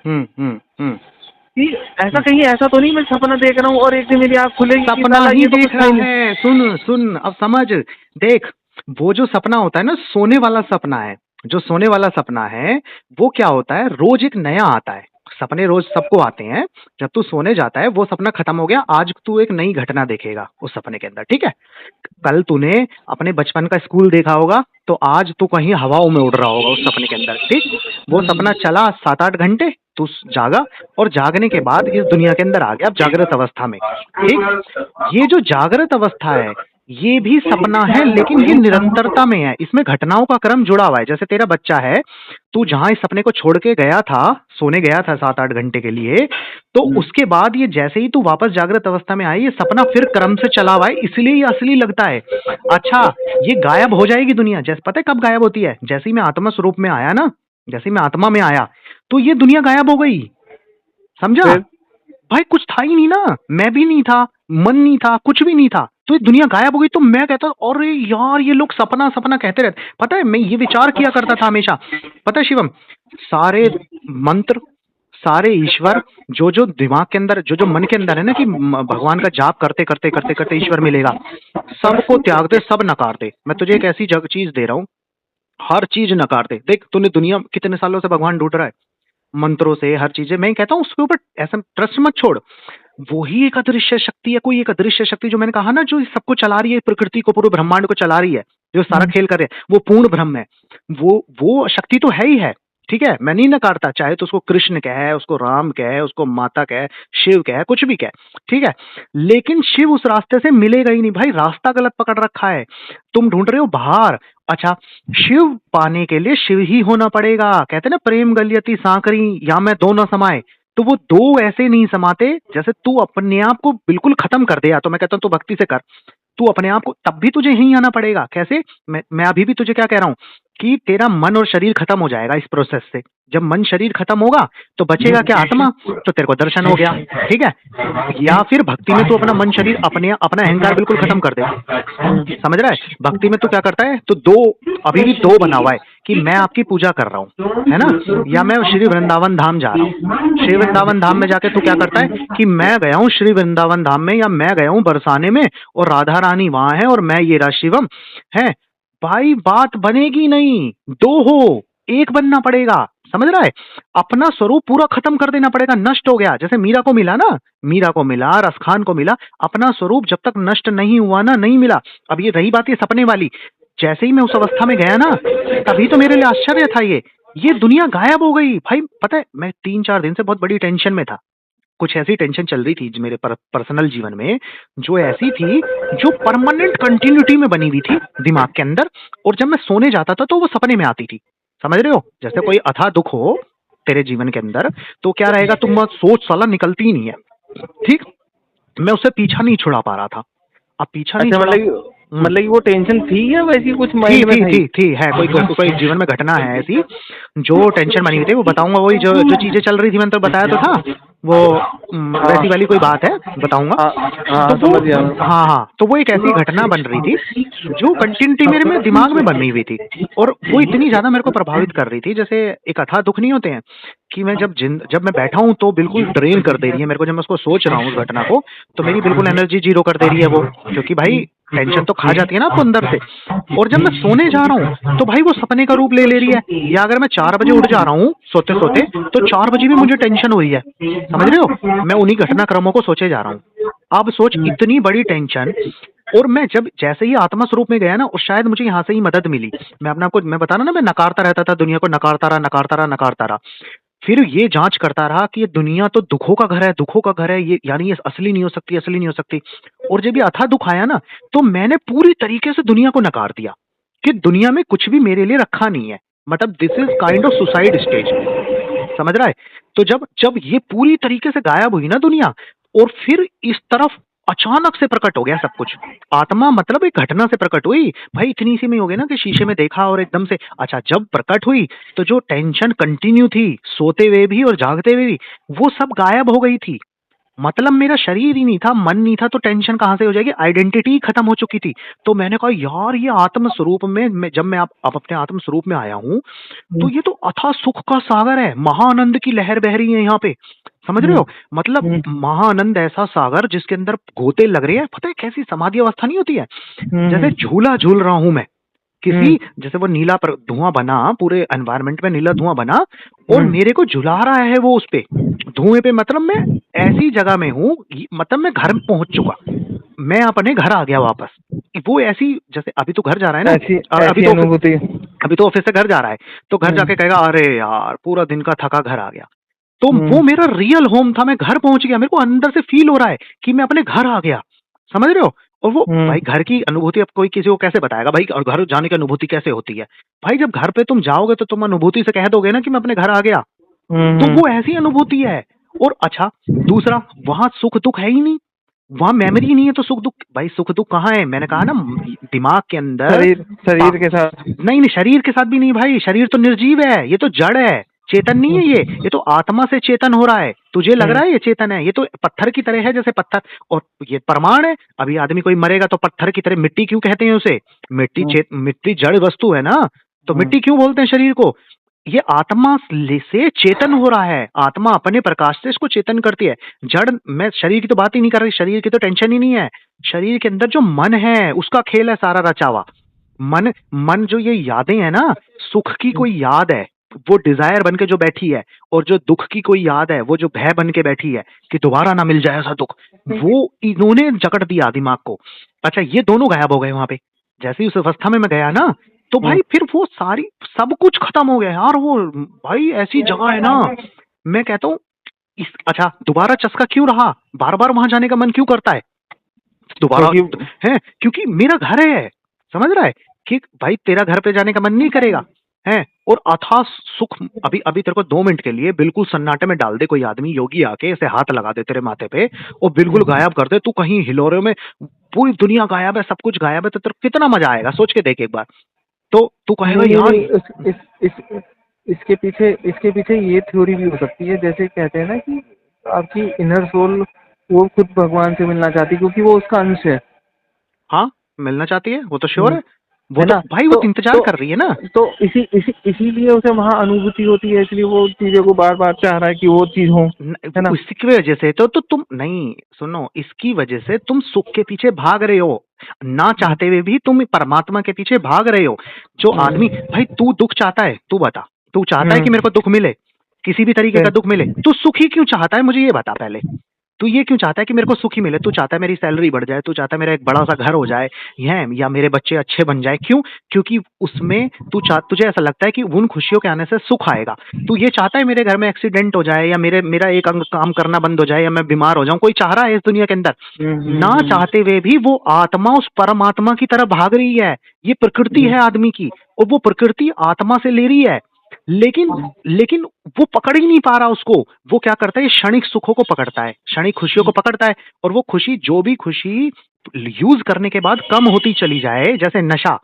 हम्म। कि ऐसा कहीं ऐसा तो नहीं मैं सपना देख रहा हूँ और एक दिन मेरी आँख खुलेगी कि सपना साला ही ये तो देख कुछ रहा है नहीं। है। सुन सुन, अब समझ। देख, वो जो सपना होता है ना, सोने वाला सपना है। जो सोने वाला सपना है, वो क्या होता है, रोज एक नया आता है। सपने रोज सबको आते हैं। जब तू सोने जाता है, वो सपना खत्म हो गया, आज तू एक नई घटना देखेगा उस सपने के अंदर, ठीक है। कल तूने अपने बचपन का स्कूल देखा होगा, तो आज तू कहीं हवाओं में उड़ रहा होगा उस सपने के अंदर, ठीक। वो सपना चला 7-8 घंटे, तू जागा, और जागने के बाद इस दुनिया के अंदर आ गया, अब जागृत अवस्था में, ठीक। ये जो जागृत अवस्था है, ये भी सपना है, लेकिन ये निरंतरता में है, इसमें घटनाओं का क्रम जुड़ा हुआ है। जैसे तेरा बच्चा है, तू जहां इस सपने को छोड़ के गया था, सोने गया था 7-8 घंटे के लिए, तो उसके बाद ये जैसे ही तू वापस जागृत अवस्था में आई, ये सपना फिर क्रम से चला हुआ है, इसलिए ये असली लगता है। अच्छा, ये गायब हो जाएगी दुनिया, जैसे पता है कब गायब होती है, जैसे ही मैं आत्मा स्वरूप में आया ना, जैसे ही मैं आत्मा में आया, तो ये दुनिया गायब हो गई। समझा? फिर भाई कुछ था ही नहीं ना, मैं भी नहीं था, मन नहीं था, कुछ भी नहीं था, तो ये दुनिया गायब हो गई। तो मैं कहता, अरे यार, ये लोग सपना सपना कहते रहते। पता है, मैं ये विचार किया करता था हमेशा, पता है शिवम, सारे मंत्र, सारे ईश्वर, जो जो दिमाग के अंदर, जो जो मन के अंदर है ना, कि भगवान का जाप करते करते करते करते ईश्वर मिलेगा, सबको त्याग दे, सब नकार दे। मैं तुझे एक ऐसी जग चीज दे रहा हूँ, हर चीज नकार दे। देख, तूने दुनिया कितने सालों से भगवान ढूंढ रहा है, मंत्रों से, हर चीजें, मैं कहता हूँ उसके ऊपर ऐसा ट्रस्ट मत छोड़। वही एक अदृश्य शक्ति है, कोई एक अदृश्य शक्ति, जो मैंने कहा ना, जो इस सबको चला रही है, प्रकृति को, पूरे ब्रह्मांड को चला रही है, जो सारा खेल कर रही है, वो पूर्ण ब्रह्म है। वो शक्ति तो है ही है, ठीक है, मैं नहीं नकारता, चाहे तो उसको कृष्ण कहे, उसको राम कहे, उसको माता कहे, शिव कहे, कुछ भी कहे, ठीक है। लेकिन शिव उस रास्ते से मिलेगा ही नहीं भाई, रास्ता गलत पकड़ रखा है। तुम ढूंढ रहे हो बाहर। अच्छा, शिव पाने के लिए शिव ही होना पड़ेगा। कहते ना, प्रेम गलियती सांकरी, या मैं दो न समाए। तो वो दो ऐसे नहीं समाते, जैसे तू अपने आप को बिल्कुल खत्म कर दे, या तो मैं कहता हूं तू भक्ति से कर, तू अपने आप को, तब भी तुझे यहीं आना पड़ेगा। कैसे? मैं अभी भी तुझे क्या कह रहा हूं, कि तेरा मन और शरीर खत्म हो जाएगा इस प्रोसेस से। जब मन शरीर खत्म होगा, तो बचेगा क्या? आत्मा। तो तेरे को दर्शन हो गया, ठीक है। या फिर भक्ति में तू अपना मन शरीर, अपना अहंकार बिल्कुल खत्म कर दे। समझ रहा है? भक्ति में तू क्या करता है, तो दो, अभी भी दो बना हुआ है, कि मैं आपकी पूजा कर रहा हूँ, है ना, या मैं श्री वृंदावन धाम जा रहा हूँ। श्री वृंदावन धाम में जाके तू क्या करता है, कि मैं गया हूँ श्री वृंदावन धाम में, या मैं गया हूँ बरसाने में, और राधा रानी वहां है, और मैं ये रहा शिवम है। भाई बात बनेगी नहीं, दो हो, एक बनना पड़ेगा। समझ रहा है? अपना स्वरूप पूरा खत्म कर देना पड़ेगा, नष्ट हो गया। जैसे मीरा को मिला ना, मीरा को मिला, रसखान को मिला, अपना स्वरूप जब तक नष्ट नहीं हुआ ना, नहीं मिला। अब ये रही बात ये सपने वाली, जैसे ही मैं उस अवस्था में गया ना, तभी तो मेरे लिए आश्चर्य था। ये दुनिया गायब हो गई भाई। पता है, मैं 3-4 दिन से बहुत बड़ी टेंशन में था। कुछ ऐसी टेंशन चल रही थी मेरे पर्सनल जीवन में, जो ऐसी थी, जो परमानेंट कंटिन्यूटी में बनी हुई थी दिमाग के अंदर, और जब मैं सोने जाता था तो वो सपने में आती थी। समझ रहे हो? जैसे कोई अथाह दुख हो तेरे जीवन के अंदर, तो क्या रहेगा, तुम मत सोच, साला निकलती ही नहीं है, ठीक। मैं उससे पीछा नहीं छुड़ा पा रहा था। अब पीछा नहीं अच्छा, छुड़ा। मतलब कि वो टेंशन थी या वैसी कुछ थी माइंड में थी था ही? थी है, कोई जीवन में घटना है ऐसी, जो टेंशन बनी हुई थी, वो बताऊंगा। वही जो जो चीजें चल रही थी, मैंने तो बताया तो था, वो हाँ वैसी वाली कोई बात है, बताऊंगा। हाँ हाँ, तो वो, समझ गया मैं। हाँ हाँ, तो वो एक ऐसी घटना बन रही थी, जो कंटिन्यूटी मेरे में दिमाग में बनी हुई थी, और वो इतनी ज्यादा मेरे को प्रभावित कर रही थी। जैसे एक अथाह दुख नहीं होते हैं, कि मैं जब मैं बैठा हूं, तो बिल्कुल ड्रेन कर दे रही है मेरे को। जब मैं उसको सोच रहा हूँ उस घटना को, तो मेरी बिल्कुल एनर्जी जीरो कर दे रही है वो, क्योंकि भाई टेंशन तो खा जाती है ना आपको अंदर से। और जब मैं सोने जा रहा हूँ, तो भाई वो सपने का रूप ले रही है। या अगर मैं 4 बजे उठ जा रहा हूँ सोते सोते, तो 4 बजे भी मुझे टेंशन हो रही है। समझ रहे हो? मैं उन्हीं घटनाक्रमों को सोचे जा रहा हूँ। अब सोच, इतनी बड़ी टेंशन। और मैं जब जैसे ही आत्मा स्वरूप में गया ना, और शायद मुझे यहाँ से ही मदद मिली। मैं अपने आपको, मैं बता रहा ना, मैं नकारता रहता था दुनिया को, नकारता रहा नकारता रहा नकारता रहा। फिर ये जांच करता रहा कि ये दुनिया तो दुखों का घर है, दुखों का घर है, ये यानी ये असली नहीं हो सकती, असली नहीं हो सकती। और जब ये अथा दुख आया ना, तो मैंने पूरी तरीके से दुनिया को नकार दिया, कि दुनिया में कुछ भी मेरे लिए रखा नहीं है। मतलब this is kind of suicide stage. समझ रहा है? तो जब जब ये पूरी तरीके से गायब हुई ना दुनिया, और फिर इस तरफ अचानक से प्रकट हो गया सब कुछ। आत्मा मतलब एक घटना से प्रकट हुई भाई, इतनी सी में हो गया ना, कि शीशे में देखा और एकदम से। अच्छा, जब प्रकट हुई, तो जो टेंशन कंटिन्यू थी, सोते हुए भी और जागते हुए भी, वो सब गायब हो गई थी। मतलब मेरा शरीर ही नहीं था, मन नहीं था, तो टेंशन कहाँ से हो जाएगी, आइडेंटिटी खत्म हो चुकी थी। तो मैंने कहा यार ये आत्म स्वरूप में जब मैं अब अपने आत्म स्वरूप में आया हूँ, तो ये तो अथाह सुख का सागर है, महाआनंद की लहर बह रही है यहाँ पे, समझ रहे हो? मतलब महाआनंद ऐसा सागर जिसके अंदर गोते लग रहे हैं, पता है कैसी समाधि अवस्था नहीं होती है, जैसे झूला झूल रहा हूं मैं किसी, जैसे वो नीला धुआं बना, पूरे एनवायरनमेंट में नीला धुआं बना और मेरे को झुला रहा है वो उस पे धुएं पे, मतलब मैं ऐसी जगह में हूँ, मतलब मैं घर पहुंच चुका, मैं अपने घर आ गया वापस। वो ऐसी, जैसे अभी तो घर जा रहा है ना, अभी तो ऑफिस से घर जा रहा है, तो घर जाके कहेगा अरे यार पूरा दिन का थका घर आ गया, तो वो मेरा रियल होम था, मैं घर पहुंच गया, मेरे को अंदर से फील हो रहा है कि मैं अपने घर आ गया, समझ रहे हो? और वो भाई घर की अनुभूति अब कोई किसी को कैसे बताएगा भाई, और घर जाने की अनुभूति कैसे होती है भाई, जब घर पे तुम जाओगे तो तुम अनुभूति से कह दोगे ना कि मैं अपने घर आ गया, तो वो ऐसी अनुभूति है। और अच्छा दूसरा, वहां सुख दुख है ही नहीं, वहां मेमोरी नहीं है, तो सुख दुख, भाई सुख दुख कहाँ है? मैंने कहा ना दिमाग के अंदर, शरीर के साथ नहीं शरीर के साथ भी नहीं भाई, शरीर तो निर्जीव है, ये तो जड़ है, चेतन नहीं है, ये तो आत्मा से चेतन हो रहा है, तुझे लग रहा है ये चेतन है, ये तो पत्थर की तरह है, जैसे पत्थर, और ये प्रमाण है। अभी आदमी कोई मरेगा तो पत्थर की तरह, मिट्टी क्यों कहते हैं उसे? मिट्टी जड़ वस्तु है ना, तो मिट्टी क्यों बोलते हैं शरीर को? ये आत्मा से चेतन हो रहा है, आत्मा अपने प्रकाश से इसको चेतन करती है। जड़, मैं शरीर की तो बात ही नहीं कर रही, शरीर की तो टेंशन ही नहीं है, शरीर के अंदर जो मन है उसका खेल है सारा रचा हुआ। मन जो ये यादें है ना, सुख की कोई याद है वो डिजायर बन के जो बैठी है, और जो दुख की कोई याद है वो जो भय बन के बैठी है कि दोबारा ना मिल जाए ऐसा दुख, वो इन्होंने जकड़ दिया दिमाग को। अच्छा ये दोनों गायब हो गए वहां पे, जैसे ही उस अवस्था में मैं गया ना, तो भाई फिर वो सारी सब कुछ खत्म हो गया यार। वो भाई ऐसी जगह है ना, मैं कहता हूँ अच्छा दोबारा चस्का क्यों रहा, बार बार वहां जाने का मन क्यों करता है दोबारा है? क्योंकि मेरा घर है, समझ रहा है कि भाई तेरा घर पे जाने का मन नहीं करेगा है। और अथाह सुख, अभी अभी तेरे को 2 मिनट के लिए बिल्कुल सन्नाटे में डाल दे कोई आदमी, योगी आके ऐसे हाथ लगा दे तेरे माथे पे और बिल्कुल गायब कर दे, तू कहीं हिलोरे में, पूरी दुनिया गायब है, सब कुछ गायब है, तो तेरे कितना मजा आएगा, सोच के देख एक बार। तो तू कहेगा यार इसके पीछे ये थ्योरी भी हो सकती है, जैसे कहते हैं ना कि आपकी इनर सोल वो खुद भगवान से मिलना चाहती है क्योंकि वो उसका अंश है। हाँ मिलना चाहती है, वो तो श्योर है, वो तो भाई वो इंतजार कर रही है ना, तो इसीलिए उसे वहाँ अनुभूति होती है, इसलिए वो चीजों को बार बार चाह रहा है कि वो चीज हो, है ना? इसकी वजह से तो तुम नहीं सुनो, इसकी वजह से तुम सुख के पीछे भाग रहे हो, ना चाहते हुए भी तुम परमात्मा के पीछे भाग रहे हो। जो आदमी, भाई तू दुख चाहता है, तू बता, तू चाहता है कि मेरे को दुख मिले, किसी भी तरीके का दुख मिले, तू सुखी क्यों चाहता है मुझे ये बता पहले, तू ये क्यों चाहता है कि मेरे को सुखी मिले? तू चाहता है मेरी सैलरी बढ़ जाए, तू चाहता है मेरा एक बड़ा सा घर हो जाए है, या मेरे बच्चे अच्छे बन जाए, क्यों? क्योंकि उसमें तुझे ऐसा लगता है कि उन खुशियों के आने से सुख आएगा। तू ये चाहता है मेरे घर में एक्सीडेंट हो जाए, या मेरा एक अंग काम करना बंद हो जाए, या मैं बीमार हो जाऊं, कोई चाह रहा है इस दुनिया के अंदर? ना चाहते हुए भी वो आत्मा उस परमात्मा की तरफ भाग रही है। ये प्रकृति है आदमी की, और वो प्रकृति आत्मा से ले रही है, लेकिन वो पकड़ ही नहीं पा रहा उसको। वो क्या करता है, क्षणिक सुखों को पकड़ता है, क्षणिक खुशियों को पकड़ता है, और वो खुशी, जो भी खुशी यूज करने के बाद कम होती चली जाए, जैसे नशा,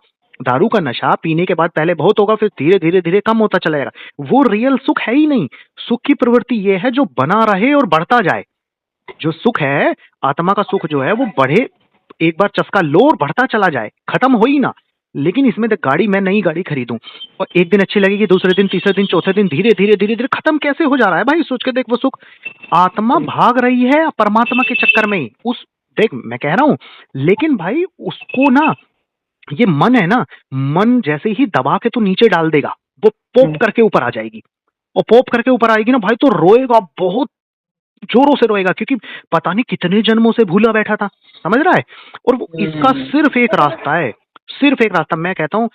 दारू का नशा पीने के बाद पहले बहुत होगा, फिर धीरे धीरे धीरे कम होता चला जाएगा, वो रियल सुख है ही नहीं। सुख की प्रवृत्ति ये है जो बना रहे और बढ़ता जाए। जो सुख है, आत्मा का सुख जो है वो बढ़े, एक बार चस्का लो और बढ़ता चला जाए, खत्म हो ही ना। लेकिन इसमें गाड़ी, मैं नई गाड़ी खरीदूं और एक दिन अच्छी लगेगी, दूसरे दिन, तीसरे दिन, चौथे दिन, धीरे धीरे धीरे धीरे खत्म कैसे हो जा रहा है भाई, सोच के देख। वो सुख, आत्मा भाग रही है परमात्मा के चक्कर में ही, उस देख मैं कह रहा हूं, लेकिन भाई उसको ना, ये मन है ना, मन जैसे ही दबा के तू नीचे डाल देगा, वो पोप करके ऊपर आ जाएगी, और पोप करके ऊपर आएगी ना भाई, तो रोएगा, बहुत जोरों से रोएगा, क्योंकि पता नहीं कितने जन्मों से भूला बैठा था, समझ रहा है? और इसका सिर्फ एक रास्ता है, सिर्फ एक रास्ता। मैं कहता हूं,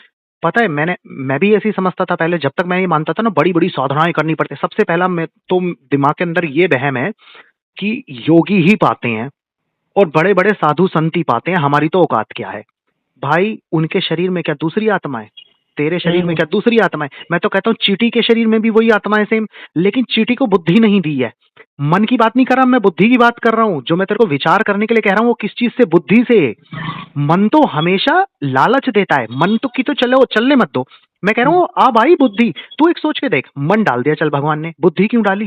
पता है, मैं भी ऐसी समझता था पहले, जब तक मैं ये मानता था ना बड़ी बड़ी साधनाएं करनी पड़ती। सबसे पहला मैं तो दिमाग के अंदर ये वहम है कि योगी ही पाते हैं और बड़े बड़े साधु संत ही पाते हैं, हमारी तो औकात क्या है भाई? उनके शरीर में क्या दूसरी आत्मा है? तेरे शरीर में क्या दूसरी आत्मा है? मैं तो कहता हूँ चींटी के शरीर में भी वही आत्मा है सेम, लेकिन चींटी को बुद्धि नहीं दी है। मन की बात नहीं कर रहा मैं, बुद्धि की बात कर रहा हूं। जो मैं तेरे को विचार करने के लिए कह रहा हूं, वो किस चीज से? बुद्धि से। मन तो हमेशा लालच देता है, मन तो की तो चलने मत दो। मैं कह रहा हूं आ भाई बुद्धि, तू एक सोच के देख, मन डाल दिया चल भगवान ने, बुद्धि क्यों डाली?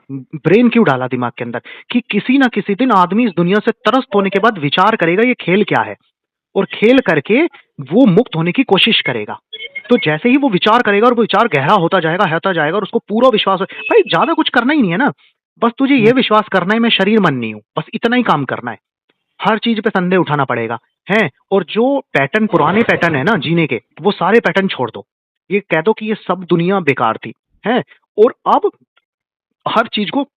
ब्रेन क्यों डाला दिमाग के अंदर कि किसी ना किसी दिन आदमी इस दुनिया से त्रस्त होने के बाद विचार करेगा ये खेल क्या है, और खेल करके वो मुक्त होने की कोशिश करेगा। तो जैसे ही वो विचार करेगा और वो विचार गहरा होता जाएगा और उसको पूरा विश्वास हो, भाई ज्यादा कुछ करना ही नहीं है ना, बस तुझे ये विश्वास करना है मैं शरीर मन नहीं हूं, बस इतना ही काम करना है। हर चीज पे संदेह उठाना पड़ेगा है, और जो पैटर्न पुराने पैटर्न है ना जीने के, वो सारे पैटर्न छोड़ दो। ये कह दो कि ये सब दुनिया बेकार थी है, और अब हर चीज को,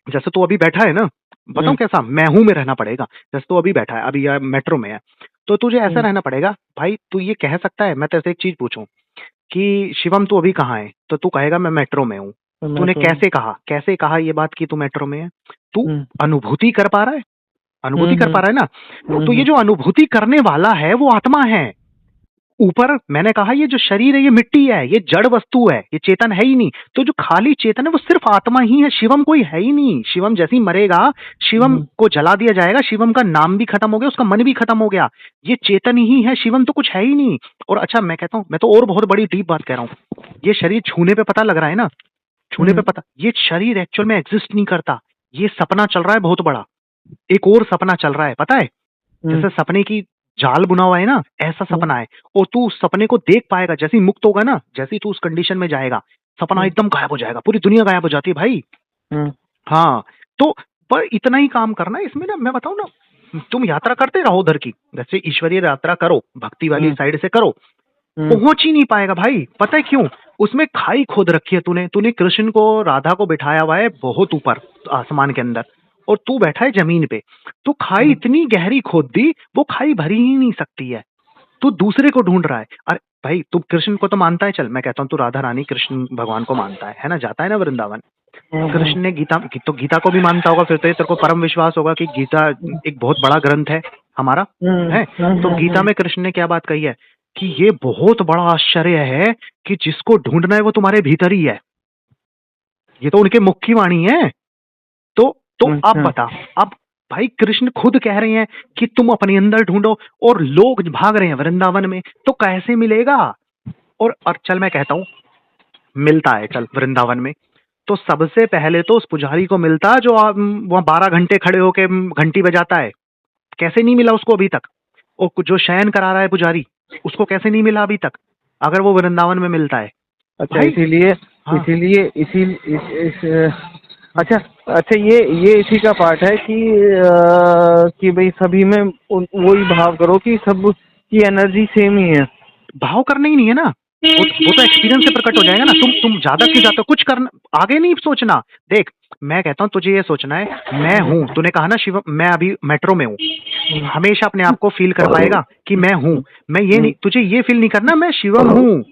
जैसे तू अभी बैठा है ना, बताऊं कैसा मैं हूं में रहना पड़ेगा। जैसे तू अभी बैठा है, अभी यार मेट्रो में है, तो तुझे ऐसा रहना पड़ेगा। भाई तू ये कह सकता है, मैं तेरे से एक चीज पूछूं कि शिवम तू अभी कहाँ है, तो तू कहेगा मैं मेट्रो में हूँ। तूने कैसे कहा ये बात कि तू मेट्रो में है? तू अनुभूति कर पा रहा है, अनुभूति कर पा रहा है ना? तो ये जो अनुभूति करने वाला है वो आत्मा है। ऊपर मैंने कहा ये जो शरीर है ये मिट्टी है, ये जड़ वस्तु है, ये चेतन है ही नहीं। तो जो खाली चेतन है वो सिर्फ आत्मा ही है, शिवम कोई है ही नहीं। शिवम जैसे ही मरेगा, शिवम को जला दिया जाएगा, शिवम का नाम भी खत्म हो गया, उसका मन भी खत्म हो गया। ये चेतन ही है, शिवम तो कुछ है ही नहीं। और अच्छा मैं कहता हूँ, मैं तो और बहुत बड़ी डीप बात कह रहा हूँ, ये शरीर छूने पे पता लग रहा है ना, छूने पे पता, ये शरीर एक्चुअल में एग्जिस्ट नहीं करता। ये सपना चल रहा है बहुत बड़ा, एक और सपना चल रहा है, पता है? जैसे सपने की जाल बुना हुआ है ना, ऐसा सपना है। और तू उस सपने को देख पाएगा जैसे ही मुक्त होगा ना, जैसे ही तू उस कंडीशन में जाएगा, सपना एकदम गायब हो जाएगा, पूरी दुनिया गायब हो जाती है भाई। हाँ, तो पर इतना ही काम करना है इसमें ना, मैं बताऊं ना, तुम यात्रा करते रहो उधर की, जैसे ईश्वरीय यात्रा करो, भक्ति वाली साइड से करो, पहुंच ही नहीं पाएगा भाई। पता है क्यों? उसमें खाई खोद रखी है तूने कृष्ण को राधा को बिठाया हुआ है बहुत ऊपर आसमान के अंदर, और तू बैठा है जमीन पे। तो खाई इतनी गहरी खोद दी, वो खाई भरी ही नहीं सकती है। तू दूसरे को ढूंढ रहा है। अरे भाई तू कृष्ण को तो मानता है, चल मैं कहता हूँ तू राधा रानी कृष्ण भगवान को मानता है ना, जाता है ना वृंदावन। कृष्ण ने गीता को भी मानता होगा, फिर तो ये तेरे को परम विश्वास होगा कि गीता एक बहुत बड़ा ग्रंथ है हमारा, है। तो गीता में कृष्ण ने क्या बात कही है कि ये बहुत बड़ा आश्चर्य है कि जिसको ढूंढना है वो तुम्हारे भीतर ही है। ये तो उनके मुख की वाणी है। तो अब बता, अब भाई कृष्ण खुद कह रहे हैं कि तुम अपने अंदर ढूंढो, और लोग भाग रहे हैं वृंदावन में, तो कैसे मिलेगा? और चल मैं कहता हूं मिलता है, चल वृंदावन में तो सबसे पहले तो उस पुजारी को मिलता जो वहां 12 घंटे खड़े होके घंटी बजाता है। कैसे नहीं मिला उसको अभी तक? और जो शयन करा रहा है पुजारी, उसको कैसे नहीं मिला अभी तक, अगर वो वृंदावन में मिलता है? अच्छा इसीलिए हाँ। इसीलिए अच्छा अच्छा, ये इसी का पार्ट है कि भाई सभी में वही भाव करो कि सब की एनर्जी सेम ही है। भाव करना ही नहीं है ना, वो तो एक्सपीरियंस से प्रकट हो जाएगा ना। तुम ज्यादा क्यों जाते हो, कुछ करना आगे नहीं सोचना। देख मैं कहता हूँ तुझे ये सोचना है मैं हूँ, तूने कहा ना शिवम मैं अभी मेट्रो में हूँ, हमेशा अपने आप को फील कर पाएगा कि मैं हूँ। मैं ये नहीं, तुझे ये फील नहीं करना मैं शिवम हूँ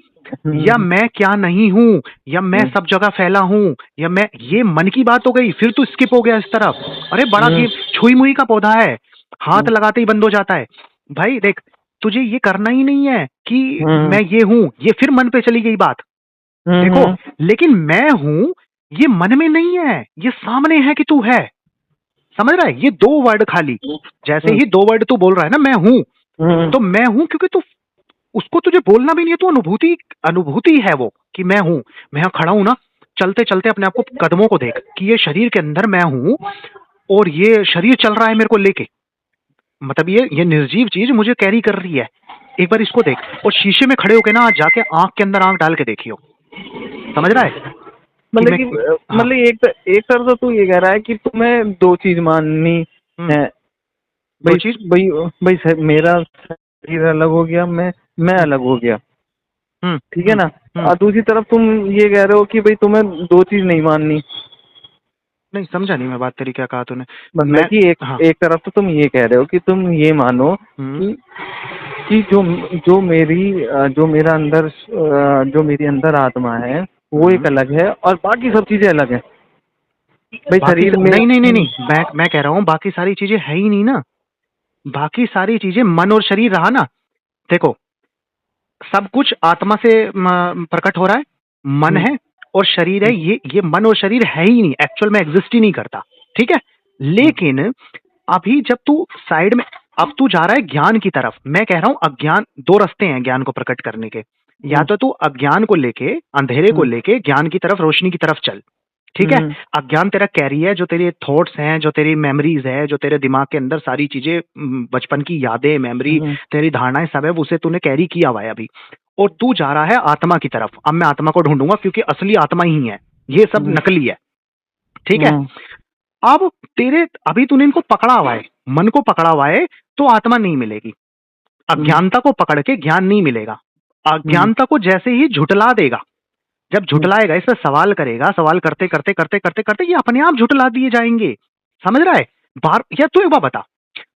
या मैं क्या नहीं हूँ, या मैं सब जगह फैला हूँ, या मैं, ये मन की बात हो गई। फिर तू स्किप हो गया इस तरफ। अरे बड़ा गेम, छुई मुई का पौधा है, हाथ लगाते ही बंद हो जाता है। भाई देख तुझे ये करना ही नहीं है कि मैं ये हूं, ये फिर मन पे चली गई बात। देखो लेकिन मैं हूं ये मन में नहीं है, ये सामने है कि तू है, समझ रहा है? ये दो वर्ड खाली, जैसे ही दो वर्ड तू बोल रहा है ना मैं हूं, तो मैं हूं क्योंकि तू उसको तुझे बोलना भी नहीं है, तो अनुभूति है वो कि मैं हूं। मैं यहां खड़ा हूं ना, चलते चलते अपने आप को कदमों को देख कि ये शरीर के अंदर मैं हूं, और ये शरीर चल रहा है मेरे को लेके, मतलब ये निर्जीव चीज मुझे कैरी कर रही है। एक बार इसको देख, और शीशे में खड़े होके ना आज जाके आंख के अंदर आंख डाल के देखियो, समझ रहा है? मतलब एक तरफ तो तू ये कह रहा है कि तुम्हें दो चीज माननी है, भाई मेरा शरीर अलग हो गया, मैं अलग हो गया, ठीक है ना। और दूसरी तरफ तुम ये कह रहे हो कि भाई तुम्हें दो चीज नहीं माननी। नहीं समझा नहीं मैं बात तेरी, क्या कहा तूने? मतलब कि एक तरफ तो तुम ये कह रहे हो कि तुम ये मानो कि जो मेरी अंदर आत्मा है वो एक अलग है और बाकी सब चीजें अलग है। भाई शरीर में नहीं मैं कह रहा हूँ बाकी सारी चीजें है ही नहीं ना, बाकी सारी चीजें मन और शरीर रहा ना। देखो सब कुछ आत्मा से प्रकट हो रहा है, मन है और शरीर है, ये मन और शरीर है ही नहीं, एक्चुअल में एग्जिस्ट ही नहीं करता, ठीक है। लेकिन अभी जब तू साइड में, अब तू जा रहा है ज्ञान की तरफ, मैं कह रहा हूं अज्ञान, दो रास्ते हैं ज्ञान को प्रकट करने के, या तो तू अज्ञान को लेके, अंधेरे को लेके ज्ञान की तरफ, रोशनी की तरफ चल, ठीक है। अज्ञान तेरा कैरी है, जो तेरे थॉट्स हैं, जो तेरी मेमोरीज है, जो तेरे दिमाग के अंदर सारी चीजें, बचपन की यादें, मेमोरी, तेरी धारणाएं सब है, उसे तूने कैरी किया हुआ है अभी। और तू जा रहा है आत्मा की तरफ। अब मैं आत्मा को ढूंढूंगा क्योंकि असली आत्मा ही है, ये सब नकली है। ठीक है। अब तेरे अभी तूने इनको पकड़ा हुआ है, मन को पकड़ा हुआ है, तो आत्मा नहीं मिलेगी। अज्ञानता को पकड़ के ज्ञान नहीं मिलेगा। अज्ञानता को जैसे ही झुटला देगा, जब झुटलाएगा, इस पर सवाल करेगा, सवाल करते करते करते करते करते ये अपने आप झुटला दिए जाएंगे। समझ रहा है? बार या तू एक बार बता,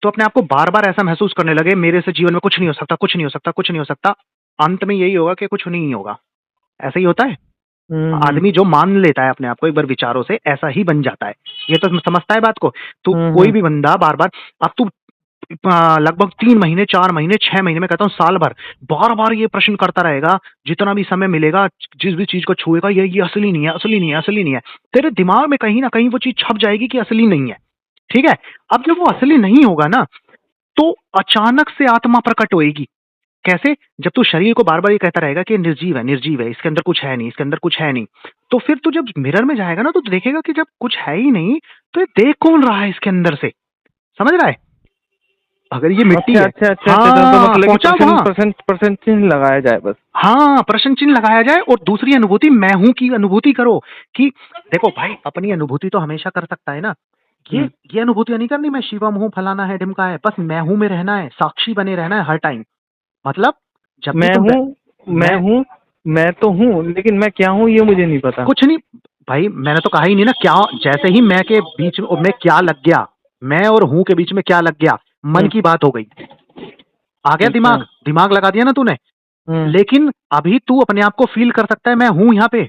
तो अपने आप को बार बार ऐसा महसूस करने लगे मेरे से जीवन में कुछ नहीं हो सकता, कुछ नहीं हो सकता, कुछ नहीं हो सकता। अंत में यही होगा कि कुछ नहीं होगा। ऐसा ही होता है। आदमी जो मान लेता है अपने आप को एक बार विचारों से, ऐसा ही बन जाता है। ये तो समझता है बात को। तू कोई भी बंदा बार बार, अब तू लगभग 3 महीने, 4 महीने, 6 महीने में कहता हूँ साल भर, बार बार ये प्रश्न करता रहेगा, जितना भी समय मिलेगा, जिस भी चीज को छुएगा, ये असली नहीं है, असली नहीं है, असली नहीं है। तेरे दिमाग में कहीं ना कहीं वो चीज छप जाएगी कि असली नहीं है। ठीक है। अब जब वो असली नहीं होगा ना, तो अचानक से आत्मा प्रकट होएगी। कैसे? जब तू शरीर को बार बार ये कहता रहेगा कि निर्जीव है, निर्जीव है, इसके अंदर कुछ है नहीं, इसके अंदर कुछ है नहीं, तो फिर तू जब मिरर में जाएगा ना, तो देखेगा कि जब कुछ है ही नहीं, तो ये देख कौन रहा है इसके अंदर से? समझ रहा है? अगर ये मिट्टी है, तो मतलब पहुंचा वहां, प्रश्न चिन्ह लगाया जाए बस। हाँ, प्रश्न चिन्ह लगाया जाए। और दूसरी अनुभूति, मैं हूं की अनुभूति करो। कि देखो भाई, अपनी अनुभूति तो हमेशा कर सकता है ना। ये अनुभूति नहीं करनी मैं शिवम हूँ, फलाना है, ढिमका है। बस मैं हूं में रहना है, साक्षी बने रहना है हर टाइम। मतलब जब मैं हूँ, मैं तो हूँ, लेकिन मैं क्या हूँ ये मुझे नहीं पता। कुछ नहीं भाई, मैंने तो कहा ही नहीं ना क्या। जैसे ही मैं के बीच में क्या लग गया, मैं और हूं के बीच में क्या लग गया, मन की बात हो गई, आ गया दिमाग, दिमाग लगा दिया ना तूने। लेकिन अभी तू अपने आप को फील कर सकता है, मैं हूं यहाँ पे।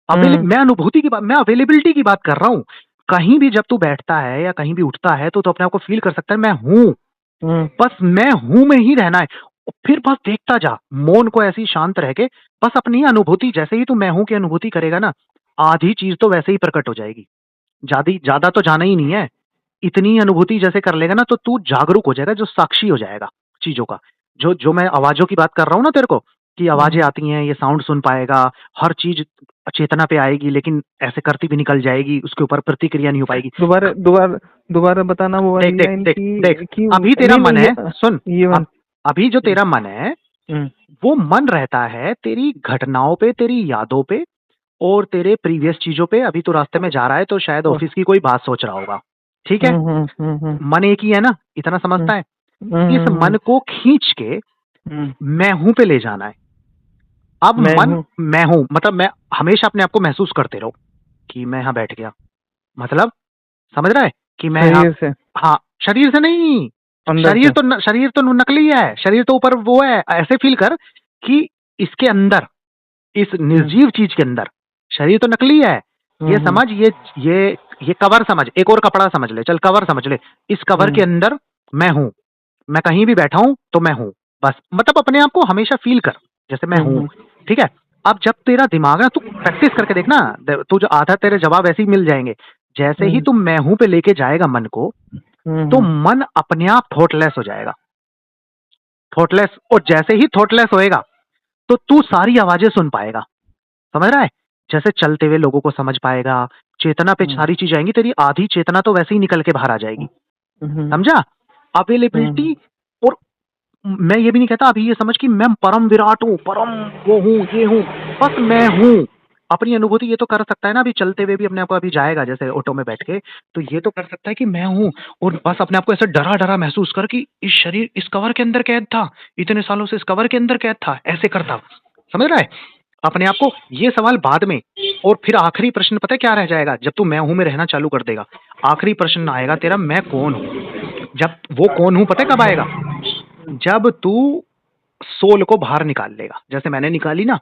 मैं अनुभूति की बात, मैं अवेलेबिलिटी की बात कर रहा हूँ। कहीं भी जब तू बैठता है या कहीं भी उठता है, तो अपने आप को फील कर सकता है, मैं हूं। बस मैं हूं में ही रहना है। फिर बस देखता जा, मौन को ऐसी शांत रह के, बस अपनी अनुभूति, जैसे ही तू मैं हूं की अनुभूति करेगा ना, आधी चीज तो वैसे ही प्रकट हो जाएगी। ज्यादा तो जाना ही नहीं है। इतनी अनुभूति जैसे कर लेगा ना, तो तू जागरूक हो जाएगा, जो साक्षी हो जाएगा चीजों का। जो मैं आवाजों की बात कर रहा हूँ ना तेरे को, कि आवाजें आती हैं, ये साउंड सुन पाएगा, हर चीज चेतना पे आएगी, लेकिन ऐसे करती भी निकल जाएगी, उसके ऊपर प्रतिक्रिया नहीं हो पाएगी। दोबारा बताना वो वाली लाइन। देख, अभी तेरा मन है, सुन, अभी जो तेरा मन है, वो मन रहता है तेरी घटनाओं पे, तेरी यादों पे, और तेरे प्रीवियस चीजों पे। अभी तो रास्ते में जा रहा है, तो शायद ऑफिस की कोई बात सोच रहा होगा। ठीक है। मन एक ही है ना, इतना समझता है। इस मन को खींच के मैं हूं पे ले जाना है। अब मैं हूं मतलब मैं हमेशा अपने आप को महसूस करते रहो कि मैं यहां बैठ गया। मतलब समझ रहा है कि मैं शरीर हाँ, शरीर से नहीं। शरीर तो नकली है, शरीर तो ऊपर वो है। ऐसे फील कर कि इसके अंदर, इस निर्जीव चीज के अंदर, शरीर तो नकली है। ये समझ, ये कवर समझ, एक और कपड़ा समझ ले, चल कवर समझ ले। इस कवर के अंदर मैं हूं, मैं कहीं भी बैठा हूं तो मैं हूं। बस मतलब अपने आप को हमेशा फील कर जैसे मैं हूं। ठीक है। अब जब तेरा दिमाग है, तू प्रैक्टिस करके देखना, तू जो आधा तेरे जवाब ऐसे ही मिल जाएंगे। जैसे ही तुम मैं हूं पे लेके जाएगा मन को, तो मन अपने आप थॉटलेस हो जाएगा। थॉटलेस, और जैसे ही थॉटलेस होएगा, तो तू सारी आवाजें सुन पाएगा। समझ रहा है? जैसे चलते हुए लोगों को समझ पाएगा, चेतना पे सारी चीज आएंगी, तेरी आधी चेतना तो वैसे ही निकल के बाहर आ जाएगी। समझा? अवेलेबिलिटी। और मैं ये भी नहीं कहता, अभी ये समझ कि मैं परम विराट हूं, परम वो हूं, ये हूं। बस मैं हूं। अपनी अनुभूति ये तो कर सकता है ना, अभी चलते हुए भी अपने आप को, अभी जाएगा जैसे ऑटो में बैठ के, तो ये तो कर सकता है कि मैं हूं। और बस अपने आप को ऐसे डरा डरा महसूस कर कि इस शरीर इस कवर के अंदर कैद था, इतने सालों से इस कवर के अंदर कैद था, ऐसे करता। समझ रहा है? अपने आप को ये सवाल बाद में। और फिर आखिरी प्रश्न पता है क्या रह जाएगा? जब तू मैं हूं में रहना चालू कर देगा, आखिरी प्रश्न आएगा तेरा, मैं कौन हूं। जब वो कौन हूं पता है कब आएगा? जब तू सोल को बाहर निकाल लेगा, जैसे मैंने निकाली ना।